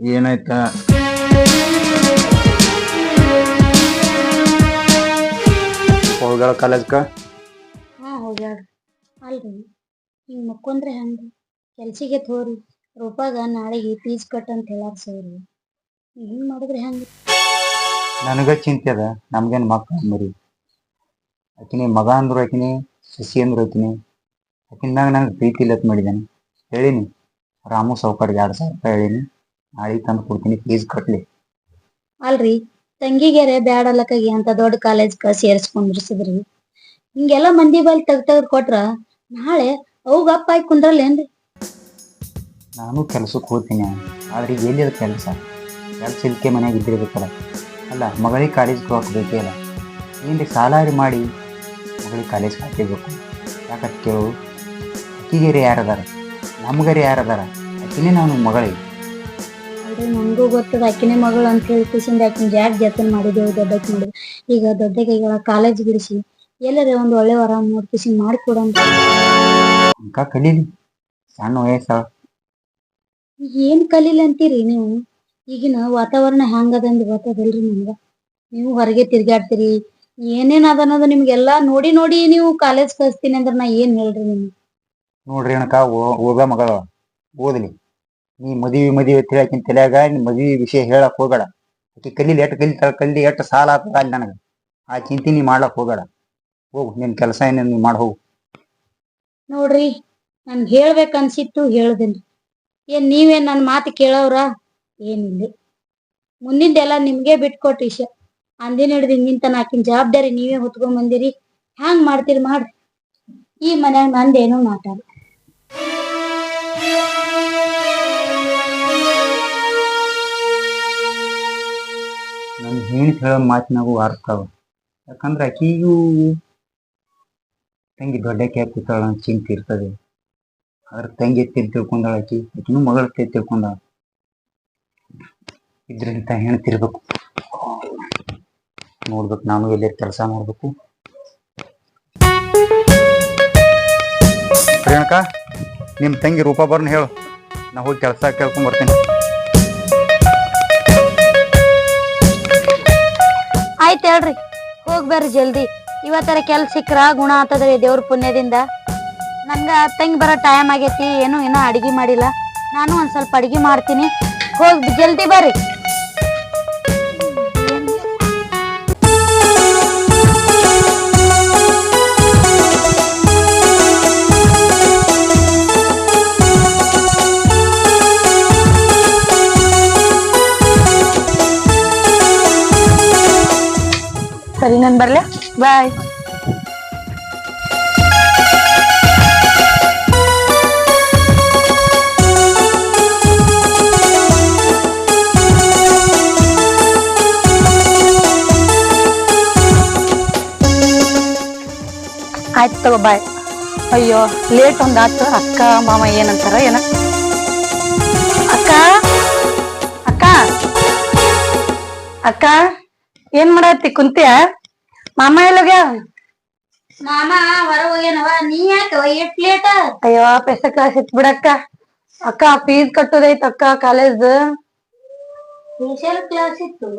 ಏನಾಯ್ತಾ? ಹೋಗ್ಯಾಳ ಕಾಲೇಜ್ಕ? ಹೋಗ್ಯಾಡ್ರಿ. ಅಲ್ರಿ ಹಿಂಗ್ ಮಕ್ಕೊಂಡ್ರೆ ಹೆಂಗ್ರಿ? ಕೆಲ್ಸಿಗೆ ತೋರಿ ರೂಪಾಗ ನಾಳೆಗೆ ಫೀಸ್ ಕಟ್ ಅಂತ ಹೇಳಾರ ಸರ್. ಹಿಂಗ್ ಮಾಡಿದ್ರೆ ಹೆಂಗ್ರಿ? ನನಗ ಚಿಂತೆ ಅದ. ನಮ್ಗೇನ್ ಮಕ್ಳು ಮರಿ ಆಕಿನಿ ಮಗ ಅಂದ್ರು ಆಕಿನಿ, ಸಸಿ ಅಂದ್ರು ಆಕಿನಿ. ಆಕಿನ್ದಾಗ ನಂಗೆ ಪ್ರೀತಿ ಇಲ್ಲತ್ ಮಾಡಿದ್ದಾನೆ. ಹೇಳಿನಿ ರಾಮು ಸೌಕರ್ಯ 2,000 ರೂಪಾಯಿ ಹೇಳಿನಿ, ನಾಳೆಗೆ ತಂದು ಕೊಡ್ತೀನಿ, ಫೀಸ್ ಕಟ್ಲಿ. ಅಲ್ರಿ ತಂಗಿಗೆರೆ ಬ್ಯಾಡಲ್ಲಕ್ಕಾಗಿ ಅಂತ ದೊಡ್ಡ ಕಾಲೇಜ್ಕ ಸೇರಿಸ್ಕೊಂಡಿರ್ಸಿದ್ರಿ. ಹಿಂಗೆಲ್ಲ ಮಂದಿ ಬೈಲ್ ತೆಗ್ದು ಕೊಟ್ರ ನಾಳೆ ಅವಾಗ ಅಪ್ಪ ಆಗಿ ಕುಂದ್ರಲ್ಲೇನ್ರಿ? ನಾನು ಕೆಲ್ಸಕ್ಕೆ ಹೋಗ್ತೀನಿ, ಆದ್ರೆ ಈಗ ಎಲ್ಲಿ ಕೆಲಸ ಇಲ್ಕೆ ಮನ್ಯಾಗ ಇದ್ದಿರ್ಬೇಕಲ್ಲ. ಅಲ್ಲ, ಮಗಳಿಗೆ ಕಾಲೇಜ್ಗೆ ಹೋಗ್ಬೇಕೇ ಅಲ್ಲ. ಏನ್ರಿ ಸಾಲಾರಿ ಮಾಡಿ ಮಗಳಿಗೆ ಕಾಲೇಜ್ ಹಾಕಬೇಕು. ಯಾಕಂತ ಕೇಳು, ಅಕ್ಕಿಗೆರೆ ಯಾರದಾರ, ನಮ್ಗರೆ ಯಾರದಾರ? ಅಕ್ಕಿನೇ ನಾನು ಮಗಳಿಗೆ. ಅಲ್ರಿ ನನ್ಗೂ ಗೊತ್ತದ ಆಕಿನೇ ಮಗಳು ಅಂತ ಹೇಳಿ ಖುಷಿಯಿಂದ ಆಕಿನ ಜಾಗ್ ಜತನ್ ಮಾಡಿದೆವು, ದೊಡ್ಡಕ್ಕೆ ಮಾಡಿದ್ವಿ. ಈಗ ದೊಡ್ಡಗೆ ಈಗ ಕಾಲೇಜ್ ಬಿಡಿಸಿ ಎಲ್ಲರೇ ಒಂದು ಒಳ್ಳೆ ವರ ನೋಡಿ ಖುಷಿ ಮಾಡಿಕೊಡಂತ. ಅಂಕ ಕಲೀಲಿ, ಸಣ್ಣ ವಯಸ್ಸ. ಏನ್ ಕಲೀಲಿ ಅಂತೀರಿ ನೀವು? ಈಗಿನ ವಾತಾವರಣ ಹೆಂಗದಂದು ಗೊತ್ತದಲ್ರಿ ನಿಮ್ಗ. ನೀವು ಹೊರಗೆ ತಿರ್ಗಾಡ್ತೀರಿ, ಏನೇನ್ ಅದನ್ನೋದು ನಿಮ್ಗೆಲ್ಲಾ ನೋಡಿ ನೋಡಿ ನೀವು ಕಾಲೇಜ್ ಕಳಿಸ್ತೀನಿ ಅಂದ್ರೆ ನಾ ಏನ್ ಹೇಳ್ರಿ ನಿಮ್ಗೆ? ನೋಡ್ರಿ ಅಣಕ, ಹೋಗ ಮಗಳ ಓದ್ಲಿ. ನೀ ಮದುವೆ ತಿಳಾಕಿನ ತಲೆಯಾಗ ನೀ ಮದುವೆ ವಿಷಯ ಹೇಳಕ್ ಹೋಗಬೇಡ. ಆಕಿ ಕಲೀಲಿ, ಎಟ್ಟು ಕಲಿತಾಳ ಕಲೀಲಿ, ಎಷ್ಟು ಸಾಲ ಆಗ್ತದ ಅಲ್ಲಿ ನನಗೆ. ಆ ಚಿಂತೆ ನೀ ಮಾಡ್ಲಕ್ ಹೋಗಬೇಡ. ಹೋಗು, ನಿನ್ ಕೆಲಸ ಏನೇನು ನೀ ಮಾಡಿ ಹೋಗು. ನೋಡ್ರಿ ನನ್ ಹೇಳ್ಬೇಕನ್ಸಿತ್ತು ಹೇಳ್ದೇನ್ರಿ. ಏನ್ ನೀವೇನ್ ನನ್ನ ಮಾತು ಕೇಳವ್ರ? ಏನಿಲ್ಲ. ಮುಂದಿಂದೆಲ್ಲ ನಿಮ್ಗೆ ಬಿಟ್ಕೊಟ್ಟು ವಿಷಯ. ಅಂದಿನ ಹಿಡ್ದು ಹಿಂಗಿಂತನ ಆಕಿನ ಜವಾಬ್ದಾರಿ ನೀವೇ ಹೊತ್ಕೊಂಡ್ ಬಂದಿರಿ. ಹ್ಯಾಂಗ್ ಮಾಡ್ತೀರಿ ಮಾಡ್ರಿ. ಈ ಮನ್ಯಾಗ ನಂದೇನು ಮಾತಾಡ. ನನ್ನ ಹೆಣ್ಣು ಹೇಳೋ ಮಾತಿನಾಗೂ ಅರ್ಥ ಅವ. ಯಾಕಂದ್ರೆ ಆಕಿಗೂ ತಂಗಿ ದೊಡ್ಡಕ್ಕೆ ಕೂತಾಳ ಅಂತ ಚಿಂತೆ ಇರ್ತದೆ. ಆದ್ರೆ ತಂಗಿ ಎತ್ತಿ ತಿಳ್ಕೊಂಡಾಳ, ಆಕಿನೂ ಮಗಳ ಎತ್ತಿ ತಿಳ್ಕೊಂಡಾಳ. ಇದ್ರಿಂದ ಹೆಣ್ತಿರ್ಬೇಕು. ನೋಡ್ಬೇಕು, ನಾನು ಎಲ್ಲೇ ಕೆಲಸ ಮಾಡ್ಬೇಕು. ಪ್ರಿಯಾಂಕಾ, ನಿಮ್ಮ ತಂಗಿ ರೂಪ ಬರ್ನ ಹೇಳು, ನಾ ಹೋಗಿ ಕೆಲಸ ಕೇಳ್ಕೊಂಡ್ ಬರ್ತೀನಿ. ಆಯ್ತು ಹೇಳ್ರಿ, ಹೋಗ್ ಬರ್ರಿ ಜಲ್ದಿ. ಇವತ್ತರ ಕೆಲ್ಸ ಸಿಕ್ಕ್ರ ಗುಣ ಆತದ್ರಿ ದೇವ್ರ ಪುಣ್ಯದಿಂದ. ನನ್ಗ ತಂಗಿ ಬರೋ ಟೈಮ್ ಆಗೈತಿ, ಏನೋ ಅಡಿಗೆ ಮಾಡಿಲ್ಲ. ನಾನು ಒಂದ್ ಸ್ವಲ್ಪ ಅಡಿಗೆ ಮಾಡ್ತೀನಿ, ಹೋಗ್ ಜಲ್ದಿ ಬರ್ರಿ. ಸರಿ, ನಾನು ಬರ್ಲೆ, ಬಾಯ್. ಆಯ್ತು ತಗೋ, ಬಾಯ್. ಅಯ್ಯೋ ಲೇಟ್ ಒಂದಾತು. ಅಕ್ಕ ಮಾಮ ಏನಂತಾರ ಏನ? ಅಕ್ಕ ಅಕ್ಕ ಅಕ್ಕ ಏನ್ ಮಾಡತ್ತಿ? ಕುಂತಿಯ? ಮಾಮ ಎಲ್ಲೋಗ್ಯ? ಮಾಮ ಹೊರ ಹೋಗ್ಯಾನವ. ನೀ ಯಾಕ ಎಷ್ಟ್ ಲೇಟ್? ಅಯ್ಯೋ ಪೆಸ ಕ್ಲಾಸ್ ಇತ್ ಬಿಡಕ್ಕ. ಅಕ್ಕ ಫೀಸ್ ಕಟ್ಟೋದೈತ್ ಅಕ್ಕ, ಕಾಲೇಜ್ ಸ್ಪೆಷಲ್ ಕ್ಲಾಸ್ ಇತ್ತು.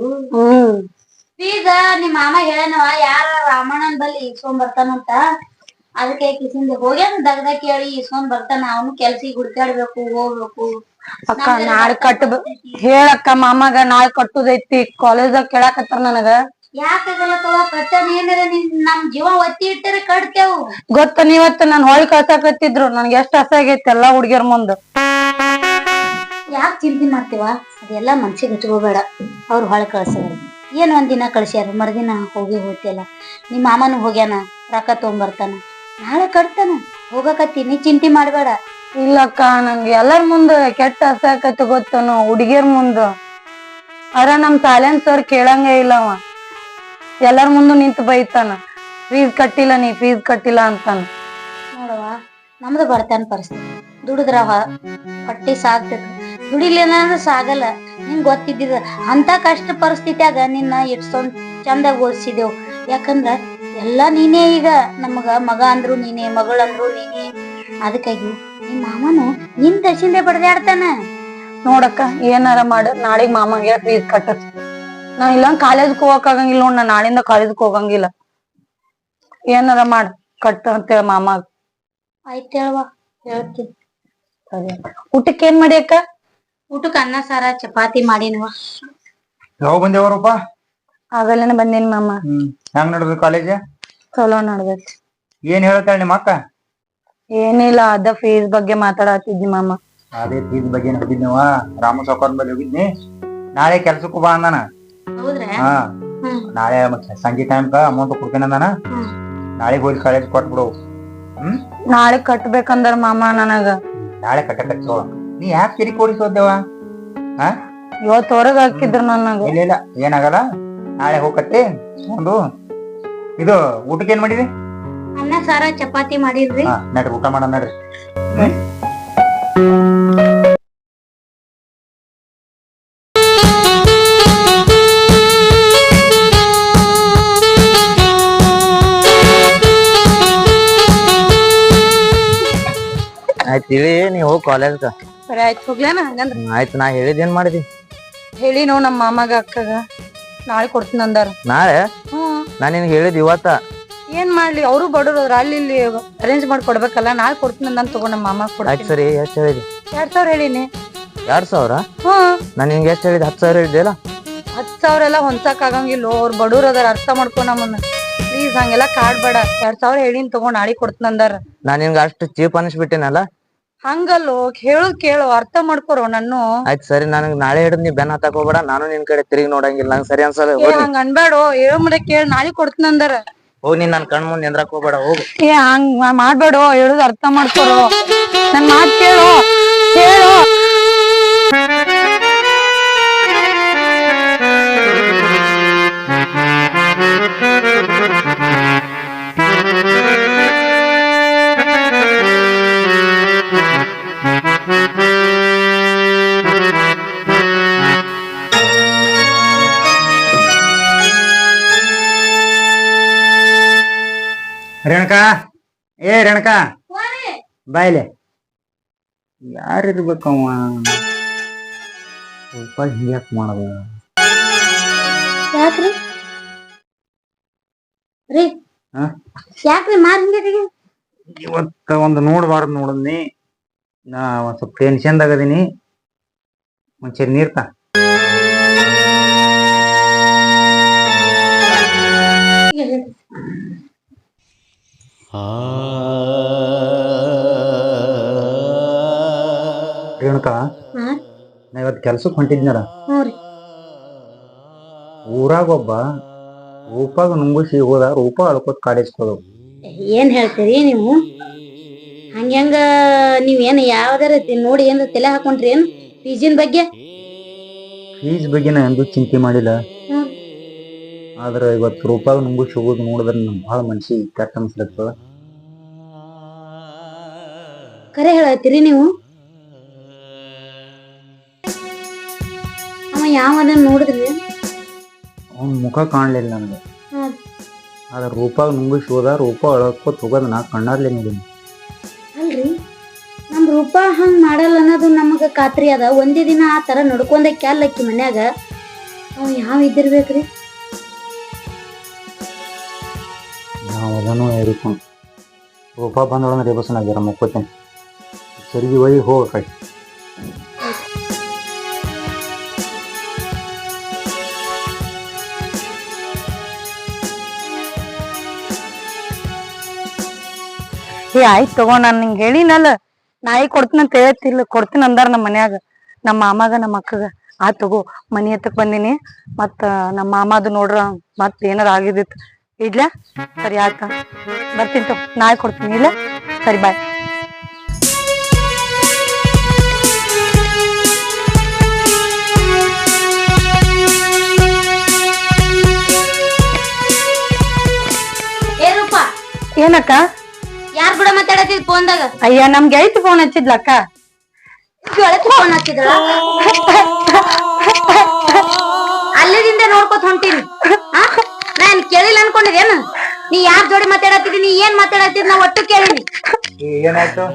ಫೀಸ್ ನಿಮ್ ಮಾಮ ಹೇಳನವ, ಯಾರ ರಾಮಣ್ಣನ್ ಬಲ್ಲಿ ಇಸ್ಕೊಂಡ್ ಬರ್ತಾನಂತ. ಅದಕ್ಕೆ ಕಿಸಿಂದ ಹೋಗ್ಯಾನ, ದಗದ ಕೇಳಿ ಇಸ್ಕೊಂಡ್ ಬರ್ತಾನ. ಅವನು ಕೆಲ್ಸಿಗೆ ಹುಡ್ಕಾಡ್ಬೇಕು, ಹೋಗ್ಬೇಕು. ಅಕ್ಕ ನಾಳೆ ಹೇಳಕ್ಕ ಮಾಮಗ, ನಾಳೆ ಕಟ್ಟುದೈತಿ. ಕಾಲೇಜಾಗ ಕೇಳಾಕತ್ತಾರ ನನಗ. ಯಾಕಾಗಲ್ಲತ್ತವ? ಕಟ್ಟನ್ ಏನಾರ ನಮ್ ಜೀವ ಒತ್ತಿ ಇಟ್ಟರೆ ಕಟ್ತೇವು. ಗೊತ್ತ, ನೀವತ್ತ ನಾನ್ ಹೊಳ್ ಕಳ್ಸಾಕತ್ತಿದ್ರು. ನನ್ಗೆ ಎಷ್ಟ್ ಆಸೆ ಆಗೈತಿ ಎಲ್ಲಾ ಹುಡ್ಗಿಯರ್ ಮುಂದ್. ಯಾಕೆ ಚಿಂತೆ ಮಾಡ್ತೀವ? ಅದೆಲ್ಲ ಮನ್ಸಿಗೆ ಹಚ್ಕೋಬೇಡ. ಅವ್ರು ಹೊಳೆ ಕಳ್ಸಿದ್ರು, ಏನ್ ಒಂದಿನ ಕಳ್ಸ್ಯಾರ, ಮರ್ದಿನ ಹೋಗ್ತಿಯಲ್ಲ. ನಿಮ್ ಮಾಮನು ಹೋಗ್ಯಾನ, ರೊಕ್ಕ ತಗೊಂಬರ್ತಾನ, ನಾಳೆ ಕಟ್ತಾನ. ಹೋಗಕತ್ತೀನಿ, ಚಿಂತೆ ಮಾಡ್ಬೇಡ. ಇಲ್ಲಕ್ಕ, ನನ್ಗೆ ಎಲ್ಲರ ಮುಂದ ಕೆಟ್ಟ ಆಸೆ ಆಕತಿ ಗೊತ್ತನು, ಹುಡುಗಿಯರ್ ಮುಂದ. ಅರ ನಮ್ ಸಾಲೆನ್ ಸರ್ ಕೇಳಂಗೇ ಇಲ್ಲವ. ಎಲ್ಲರ ಮುಂದೆ ನಿಂತು ಬೈತಾನ, ಫೀಸ್ ಕಟ್ಟಿಲ್ಲ, ನೀ ಫೀಸ್ ಕಟ್ಟಿಲ್ಲ ಅಂತಾನ. ನೋಡವ, ನಮ್ದು ಬಡತನ ಪರಿಸ್ಥಿತಿ. ದುಡಿದ್ರ ಹೊಟ್ಟಿ ಸಾಕ್ತೈತಿ, ದುಡಿಲಿಲ್ಲ ಅಂದ್ರೆ ಸಾಗಲ್ಲ. ನಿಂಗ್ ಗೊತ್ತಿದ್ದಿದ ಅಂತ ಕಷ್ಟ ಪರಿಸ್ಥಿತಿಯಾಗ ನಿನ್ನ ಎಷ್ಟೊಂದ್ ಚಂದಾಗ ಓದಿಸಿದೆವು. ಯಾಕಂದ್ರ ಎಲ್ಲಾ ನೀನೇ. ಈಗ ನಮಗ ಮಗ ಅಂದ್ರು ನೀನೇ, ಮಗಳಂದ್ರು ನೀನೇ. ಅದಕ್ಕಾಗಿ ನಿಮ್ ಮಾಮನು ನಿನ್ ದಶಿಂದೆ ಬಡ್ದಾಡ್ತಾನ. ನೋಡಕ್ಕ ಏನಾರ ಮಾಡ ನಾಳೆಗ್ ಮಾಮಗೆ ಫೀಸ್ ಕಟ್ಟತ್ ನಾ ಇಲ್ಲ ಕಾಲೇಜ್ಗೆ ಹೋಗಕ್ ಆಗಂಗಿಲ್ಲ ನೋಡ್ ನಾ ನಾಳಿಂದ ಕಾಲೇಜ್ಗೆ ಹೋಗಂಗಿಲ್ಲ ಏನಾರ ಮಾಡ್ ಕಟ್ಟ ಅಂತೇಳ ಮಾಮ ಆಯ್ತ ಹೇಳವಾ ಹೇಳ್ತೀನಿ ಸರಿ ಊಟಕ್ಕೆ ಏನ್ ಮಾಡಿ ಅಕ್ಕ ಊಟಕ್ಕೆ ಅನ್ನ ಸಾರ ಚಪಾತಿ ಮಾಡಿನವ ಯಾವ ಬಂದೇವರಪ್ಪ ಆಗಲ್ಲೇನೆ ಬಂದೇನಿ ಮಾಮ ಹೆಂಗ್ ನಡೆದ ಕಾಲೇಜ್ ಚಲೋ ನಡ್ದೈತಿ ಏನ್ ಹೇಳ್ತಾಳ ನಿಮ್ಮ ಅಕ್ಕ ಏನಿಲ್ಲ ಅದ ಫೀಸ್ ಬಗ್ಗೆ ಮಾತಾಡತ್ತಿದ್ನಿ ಮಾಮ ಅದೇ ಫೀಸ್ ಬಗ್ಗೆ ಹೋಗಿದ್ನವ ರಾಮ ಸಾವ್ಕಾರ್ ಬಳಿ ಹೋಗಿದ್ನಿ ನಾಳೆ ಕೆಲ್ಸಕ್ಕೂ ಬಾ ಅಂದಾನ ಹಾ ನಾಳೆ ಸಂಜೆ ಟೈಮ್ ಅಮೌಂಟ್ ಕೊಡ್ತೇನೆ ಅಂದಾನ ನಾಳೆ ಹೋಗಿ ಕಾಲೇಜ್ ಕೊಟ್ಬಿಡು ನಾಳೆ ಕಟ್ಬೇಕಂದ್ರ ಮಾಮ ನನಗ ನಾಳೆ ಕಟ್ಟಕತ್ತೋ ನೀ ಯಾಕೆ ತಿರಿ ಕೊಡಿಸೋದೇವ ಹಾ ಇವತ್ತು ಹೊರಗ್ ಹಾಕಿದ್ರು ನನಗ ಇಲ್ಲ ಇಲ್ಲ ಏನಾಗಲ್ಲ ನಾಳೆ ಹೋಗತ್ತೆ ಒಂದು ಇದು ಊಟಕ್ಕೆ ಏನ್ ಮಾಡಿರಿ ಅನ್ನ ಸಾರ ಚಪಾತಿ ಮಾಡಿದ್ರಿ ನಡ್ರಿ ಊಟ ಮಾಡ ನಡ್ರಿ ಆಯ್ತು ಹೇಳಿ ನೀ ಹೋಗ್ ಕಾಲೇಜ್ಗ ಸರಿ ಆಯ್ತು ಹೋಗ್ಲೇನ ಹಂಗಂದ್ರ ಆಯ್ತು ನಾ ಹೇಳಿದೇನ್ ಮಾಡಿದಿ ಹೇಳಿ ನೋಡ್ ನಮ್ಮ ಮಾಮಗ ಅಕ್ಕಗ ನಾಳೆ ಕೊಡ್ತೀನಿ ಅಂದಾರ ನಾಳೆ ಹ್ಮ್ ನಾ ನಿನ್ಗೆ ಹೇಳಿದ್ ಇವತ್ತ ಏನ್ ಮಾಡ್ಲಿ ಅವರು ಬಡವ್ರ ಅಲ್ಲಿ ಇಲ್ಲಿ ಅರೇಂಜ್ ಮಾಡಿ ಕೊಡ್ಬೇಕಲ್ಲ ನಾಳೆ ಕೊಡ್ತೀನಿ ಅಂದ್ ತಗೊಂಡ್ ನಮ್ಮ ಮಾಮ ಆಯ್ತು ಕೊಡ್ತೀನಿ ಸರಿ ಎಷ್ಟ್ ಹೇಳಿದಿ 2000 ಹೇಳಿನಿ 2000 ಹ್ಮ್ ನಾ ನಿನ್ಗೆ ಎಷ್ಟ್ ಹೇಳಿದ್ 10,000 ಹೇಳಿದ್ದಿಲ್ಲ 10,000 ಎಲ್ಲ ಹೊಂದಕ್ ಆಗಂಗಿಲ್ಲ ಅವ್ರು ಬಡವ್ರ ಅದಾರ ಅರ್ಥ ಮಾಡ್ಕೊ ನಮ್ಮನ್ನ ಪ್ಲೀಸ್ ಹಂಗೆಲ್ಲ ಕಾಡ್ಬೇಡ 2000 ಹೇಳಿನ್ ತಗೊಂಡ್ ನಾಳೆ ಕೊಡ್ತೀನಿ ಅಂದಾರ ನಾ ನಿನ್ಗೆ ಅಷ್ಟು ಚೀಪ್ ಅನಿಸ್ಬಿಟ್ಟೇನಲ್ಲ ಹಂಗಲ್ಲೋ ಹೇಳುದ್ ಕೇಳು ಅರ್ಥ ಮಾಡ್ಕೊರೋ ನಾನು ಆಯ್ತು ಸರಿ ನನಗ್ ನಾಳೆ ಹಿಡಿದ್ ನೀ ಬೆನ್ ಹತ್ತಾಕ್ ಹೋಗ್ಬೇಡ ನಾನು ನಿನ್ ಕಡೆ ತಿರುಗಿ ನೋಡಂಗಿಲ್ಲ ನಂಗೆ ಸರಿ ಅನ್ಸಲ್ಲ ಹಂಗ ಅನ್ಬೇಡೋ ಹೇಳೋ ಮುಡೆ ಕೇಳಿ ನಾಳೆ ಕೊಡ್ತೀನಿ ಅಂದಾರ ಹೋಗ್ ನೀನ್ ನನ್ ಕಣ್ ಮುಂದೆ ನಿಂದ್ರಕ್ ಹೋಗ್ಬೇಡ ಹೋಗು ಹಂಗ ಮಾಡ್ಬೇಡೋ ಹೇಳುದ್ ಅರ್ಥ ಮಾಡ್ಕೊರೋ ನನ್ ಮಾತ್ ಕೇಳು ಹೇಳು ರೇಣುಕಾ ರೇಣುಕಾ ಬಾಯ್ಲೆ ಯಾರಿರ್ಬೇಕವ ಸ್ವಲ್ಪ ಹಿಂಗ್ಯಾಕ್ ಮಾಡದ ಯಾಕ್ರಿ ರೀ ಯಾಕ್ರಿ ಮಾರಿ ಇವತ್ತ ಒಂದು ನೋಡ್ಬಾರ್ದು ನೋಡದ್ನಿ ನಾ ಒಂದ್ ಸ್ವಲ್ಪ ಟೆನ್ಷನ್ದಾಗ ಅದೀನಿ ಒಂಚೂರು ನೀರ್ ತಾ ರೇಣುಕಾ ನಾ ಇವತ್ತು ಕೆಲ್ಸಕ್ಕೆ ಹೊಂಟಿದ್ನಾರ ಊರಾಗ ಒಬ್ಬ ರೂಪಾಗ ನುಂಗುಸಿ ಹೋದ ರೂಪ ಅಳ್ಕೋತ್ ಕಾಡಿಸ್ಕೋದು ಏನ್ ಹೇಳ್ತೀರಿ ನೀವು ಹಂಗ ನೀವೇನ್ ಯಾವ್ದಾರ ನೋಡಿ ಏನ್ ತಲೆ ಹಾಕೊಂಡ್ರಿ ಏನ್ ಫೀಸಿನ ಬಗ್ಗೆ ಫೀಸ್ ಬಗ್ಗೆ ನಾ ಎಂದೂ ಚಿಂತೆ ಮಾಡಿಲ್ಲ ಆದ್ರೆ ಇವತ್ತು ರೂಪಾಗ ನುಂಗುಸಿ ಹೋಗೋದು ನೋಡಿದ್ರೆ ನಮ್ ಭಾಳ ಮನ್ಸಿಗೆ ಕೆಟ್ಟ ಅನ್ಸ್ಲತ್ತದ ಕರೆ ಹೇಳತ್ತೀರಿ ನೀವು ಅವ ಯಾವದನ್ನ ನೋಡಿದ್ರಿ ಅವ್ನ ಮುಖ ಕಾಣ್ಲಿಲ್ಲ ನನಗೆ ಆದ್ರೆ ರೂಪಾಗ ನುಂಗುಸಿ ಹೋದ ರೂಪ ಅಳಕೋತ್ ಹೋಗೋದು ನಾ ಕಣ್ಣಾರ್ಲೆ ನೋಡಿನಿ ಅಲ್ರಿ ನಮ್ ರೂಪ ಹಂಗ್ ಮಾಡಲ್ಲ ಅನ್ನೋದು ನಮಗ ಖಾತ್ರಿ ಅದ ಒಂದೇ ದಿನ ಆ ತರ ನಡ್ಕೊಂಡ ಕ್ಯಾಲಕ್ಕಿ ಮನ್ಯಾಗ ಅವ ಯಾವ ಇದ್ದಿರ್ಬೇಕ್ರಿ ನಾವು ಅದನ್ನು ಹೇರಿಕೊಂಡು ರೂಪ ಬಂದೊಳಗೆ ರೇಬಸನಾಗ್ಯಾರ ಮುಕ್ಕೋತೇನೆ ಸರಿಗೆ ಹೋಗಿ ಹೋಗ ಕೈ ಆಯ್ತು ತಗೋ ನಾನ್ ನಿಂಗೆ ಹೇಳಿನಲ್ಲ ನಾಯಿ ಕೊಡ್ತೀನಿ ಅಂತ ಹೇಳ್ತಿಲ್ಲ ಕೊಡ್ತೀನಿ ಅಂದಾರ ನಮ್ಮ ಮನ್ಯಾಗ ನಮ್ಮ ಮಾಮಾಗ ನಮ್ಮ ಅಕ್ಕಗ ಆ ತಗೋ ಮನಿ ಹತ್ತಕ್ ಬಂದಿನಿ ಮತ್ತ ನಮ್ಮ ಮಾಮದು ನೋಡ್ರ ಮತ್ ಏನಾರ ಆಗಿದಿತ್ತು ಇಡ್ಲ ಸರಿ ಆಯ್ತ ಬರ್ತೀನಿ ತಗೋ ನಾಯಿ ಕೊಡ್ತೀನಿ ಇಲ್ಲ ಸರಿ ಬಾಯ್ ಏನಕ್ಕ ಯಾರ್ ಕೂಡ ಮಾತಾಡತ್ತಿದ್ ಫೋನ್ದಾಗ ಅಯ್ಯ ನಮ್ಗೆ ಐತಿ ಫೋನ್ ಹಚ್ಚಿದ್ಲಕ್ಕ ಫೋನ್ ಹಚ್ಚಿದ್ರ ಅಲ್ಲಿದಿಂದ ನೋಡ್ಕೊತ ಹೊಂಟೀನಿ ನಾನ್ ಕೇಳಿಲ್ಲ ಅನ್ಕೊಂಡಿದ್ದೇನು ನೀ ಯಾರ್ ಜೋಡಿ ಮಾತಾಡತ್ತಿದಿ ನೀ ಏನ್ ಮಾತಾಡತ್ತಿದ್ ನಾ ಒಟ್ಟು ಕೇಳಿನಿ ಏನಾಯ್ತು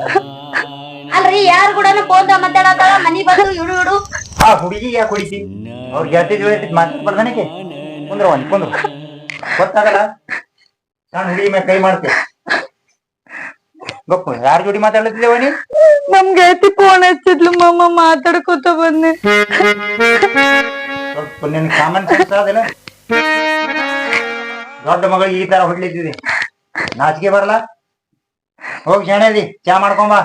ಅಲ್ರಿ ಯಾರ್ ಕೂಡನು ಫೋನ್ ಮಾತಾಡತಾಳ ಮನಿ ಬಂದು ಇಡು ಇಡು. ಆ ಹುಡುಗಿ ಯಾಕೆ ಹೊಡಿತಿ ಅವ್ರ ಗೆಳತಿ ಜೊತೆ ಮಾತಾಡ್ಬಾರ್ದನಕ್ಕೆ ಕುಂದ್ರು ಗೊತ್ತಾಗಲ್ಲ ನಾನು ಹುಡುಗಿ ಮೇಲೆ ಕೈ ಮಾಡ್ತೆ ಗೊಪ್ಪ ಯಾರ ಜೋಡಿ ಮಾತಾಡ್ತಿದ್ದೇವ ನೀ ನಮ್ ಗೆಳತಿ ಫೋನ್ ಹಚ್ಚಿದ್ಲು ಮಾಮ ಮಾತಾಡ್ಕೊತ ಬಂದೆ. ಸ್ವಲ್ಪ ನಿನ್ ಕಾಮನ್ ಸೆನ್ಸ್ ಅದಲ್ಲ ದೊಡ್ಡ ಮಗಳಿಗೆ ಈ ತರ ಹೊಡ್ಲಿತ್ತಿದೆ ನಾಚಿಕೆ ಬರಲ್ಲ ಹೋಗಿ ಶಾಣೆದಿ ಚಾ ಮಾಡ್ಕೊಂಬ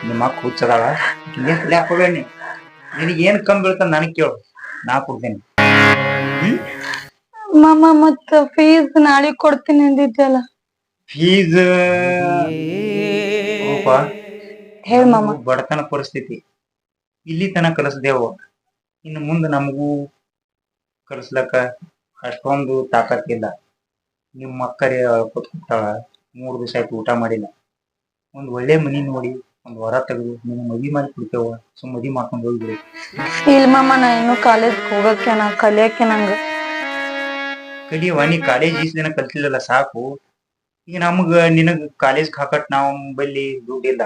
ನಿಮ್ಮ ಅಕ್ಕ ಹುಚ್ಚದಾಳ ಏನ್ ತಲೆ ಹಾಕೋಬೇಡಿ ನಿನಗೆ ಏನ್ ಕಮ್ಮಿ ಬೀಳ್ತದ ನನಗ್ ಕೇಳು ನಾ ಕೊಡ್ತೇನೆ ಮಾಮ ಮತ್ತ ಫೀಸ್ ನಾಳೆ ಕೊಡ್ತೀನಿ ಅಂದಿದ್ದಲ್ಲ. ಫೀಸ್ ಹೇಳ್ ಮಾಮ. ಬಡತನ ಪರಿಸ್ಥಿತಿ ಇಲ್ಲಿ ತನ ಕಲಿಸ್ದೇವು ಇನ್ನು ಮುಂದೆ ನಮಗೂ ಕಲಿಸ್ಲಕ್ಕ ಅಷ್ಟೊಂದು ತಾಕತ್ತಿಲ್ಲ. ನಿಮ್ಮ ಅಕ್ಕರೇ ಕೂತ್ಕೊತಾಳ 3 ದಿವಸ ಆಯ್ತು ಊಟ ಮಾಡಿಲ್ಲ. ಒಂದ್ ಒಳ್ಳೆ ಮನಿ ನೋಡಿ ಒಂದ್ ಹೊರ ತೆಗೆದು ನಿನ್ನ ಮದ್ವಿ ಮಾಡಿ ಕೊಡ್ತೇವ ಸುಮ್ ಮದ್ವಿ ಮಾಡ್ಕೊಂಡು ಹೋಗ್ಬಿಡಿ. ಇಲ್ಲ ಮಾಮ ನಾ ಇನ್ನು ಕಾಲೇಜ್ ಹೋಗಕ್ಕೆ ನಾ ಕಲಿಯಕ್ಕೆ ನಂಗ ಕಲಿಯವ ನೀ ಕಾಲೇಜ್ ಈಸ್ ದಿನ ಕಲ್ತಿಲ್ಲಲ್ಲ ಸಾಕು. ಈಗ ನಮಗ ನಿನಗ್ ಕಾಲೇಜ್ ಹಾಕಟ್ ನಾವು ಬಲ್ಲಿ ದುಡ್ಡಿಲ್ಲ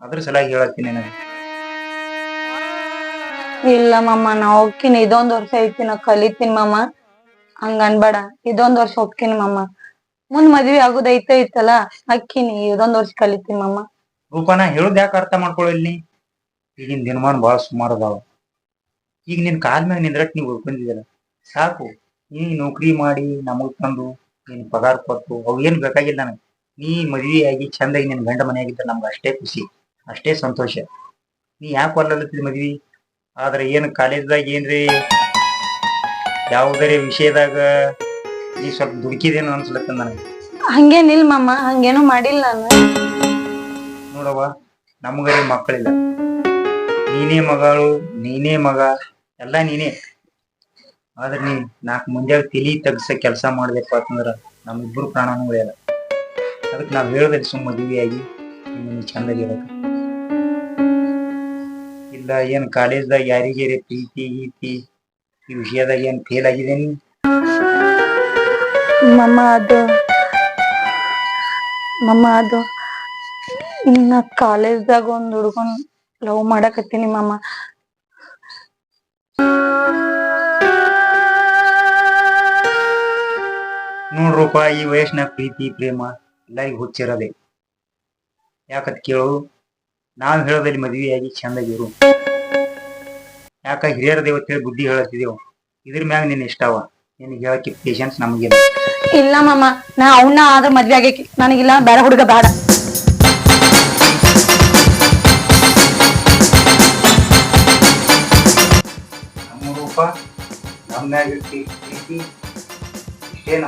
ಅದ್ರ ಸಲಾಗಿ ಹೇಳತ್ತೀನಿ ನನಗೆ. ಇಲ್ಲ ಮಾಮ ನಾ ಹೋಗ್ತೀನಿ ಇದೊಂದ್ ವರ್ಷ ಐತಿ ನಾ ಕಲಿತೀನಿ ಮಾಮ ಹಂಗ ಅನ್ಬೇಡ. ಇದೊಂದ್ ವರ್ಷ ಹೋಗ್ತೀನಿ ಮಾಮ ಮುಂದ್ ಮದ್ವಿ ಆಗುದೈತೆ ಐತಲ್ಲ ಅಕ್ಕಿನಿ ಇದೊಂದ್ ವರ್ಷ ಕಲಿತೀನಿ ಮಾಮ. ರೂಪನ ಹೇಳುದ್ ಯಾಕೆ ಅರ್ಥ ಮಾಡ್ಕೊಳ್ಳಿ ಈಗಿನ ದಿನಮಾನ ಬಾಳ ಸುಮಾರು ಅದಾವ. ಈಗ ನಿನ್ ಕಾಲ್ ಮ್ಯಾಗ ನಿಂದ್ರಟ್ ನೀವು ಉಳ್ಕೊಂಡಿದ್ದೀರ ಸಾಕು. ನೀ ನೌಕರಿ ಮಾಡಿ ನಮಗ್ ತಂದು ನೀನ್ ಪಗಾರ ಕೊಟ್ಟು ಅವ್ ಏನ್ ಬೇಕಾಗಿಲ್ಲ ನನಗೆ. ನೀ ಮದ್ವಿ ಆಗಿ ಚಂದಾಗಿ ನಿನ್ ಗಂಡ ಮನೆಯಾಗಿದ್ದ ನಮ್ಗೆ ಅಷ್ಟೇ ಖುಷಿ ಅಷ್ಟೇ ಸಂತೋಷ. ನೀ ಯಾಕೆ ಬರ್ಲತ್ತಿದ್ ಮದ್ವಿ ಆದ್ರೆ ಏನ್ ಕಾಲೇಜ್ದಾಗ ಏನ್ರಿ ಯಾವುದರೇ ವಿಷಯದಾಗ ನೀ ಸ್ವಲ್ಪ ದುಡುಕಿದೇನು ಅನ್ಸ್ಲತ್ತ ನನಗೆ. ಹಂಗೇನಿಲ್ ಮಾಮ ಹಂಗೇನು ಮಾಡಿಲ್ಲ ನಾನು. ನೋಡವ್ವ ನಮಗರೆ ಮಕ್ಕಳಿಲ್ಲ ನೀನೇ ಮಗಳು ನೀನೇ ಮಗ ಎಲ್ಲ ನೀನೇ. ಆದ್ರೆ ನೀ 4 ಮಂದಿಯಾಗ ತಲಿ ತಗ್ಸ ಕೆಲಸ ಮಾಡ್ಬೇಕು ಅಂತಂದ್ರ ನಮ್ಮಿಬ್ರು ಪ್ರಾಣನೂ ಉಳಿಯಲ್ಲ. ಅದಕ್ಕೆ ನಾವ್ ಹೇಳ್ದಲ್ಲಿ ಸುಮ್ಮ ಮದುವೆಯಾಗಿ ನೀನು ಚಂದಾಗಿರಕ ಇಲ್ಲ ಏನ್ ಕಾಲೇಜ್ದಾಗ ಯಾರಿಗೇರಿ ಪ್ರೀತಿ ಗೀತಿ ಈ ವಿಷಯದಾಗ ಏನ್ ಫೇಲ್ ಆಗಿದೆ ನೀ ಮಮ್ಮ ಅದು ಇನ್ನ ಕಾಲೇಜ್ದಾಗ ಒಂದ್ ಹುಡ್ಗನ್ ಲವ್ ಮಾಡಕತ್ತೀನಿ ಮಾಮ. ನೋಡ್ರಪ್ಪ ಈ ವಯಸ್ಸಿನಾಗ ಪ್ರೀತಿ ಪ್ರೇಮ ಎಲ್ಲ ಈಗ ಹುಚ್ಚಿರದೆ ಯಾಕತ್ ಕೇಳು. ನಾವ್ ಹೇಳೋದಲ್ಲಿ ಮದ್ವೆಯಾಗಿ ಚಂದಾಗಿರು. ಯಾಕ ಹಿರಿಯರ ದೇವತೆ ಬುದ್ಧಿ ಹೇಳತ್ತಿದೇವು ಇದ್ರ ಮ್ಯಾಗ ನಿನ್ ಇಷ್ಟವ ನಿನಗೆ ಹೇಳಕ್ಕೆ ಪೇಶನ್ಸ್ ನಮಗಿಲ್ಲ. ಇಲ್ಲ ಮಾಮ ನಾ ಅವನ್ನ ಆದ್ರ ಮದ್ವೆ ಆಗೇಕಿ ನನಗಿಲ್ಲ ಬೇರೆ ಹುಡುಗ ಬೇಡ. ನಮ್ಮ ರೂಪ ನಮ್ಮ ಮ್ಯಾಗ ಪ್ರೀತಿ ಇಷ್ಟೇನ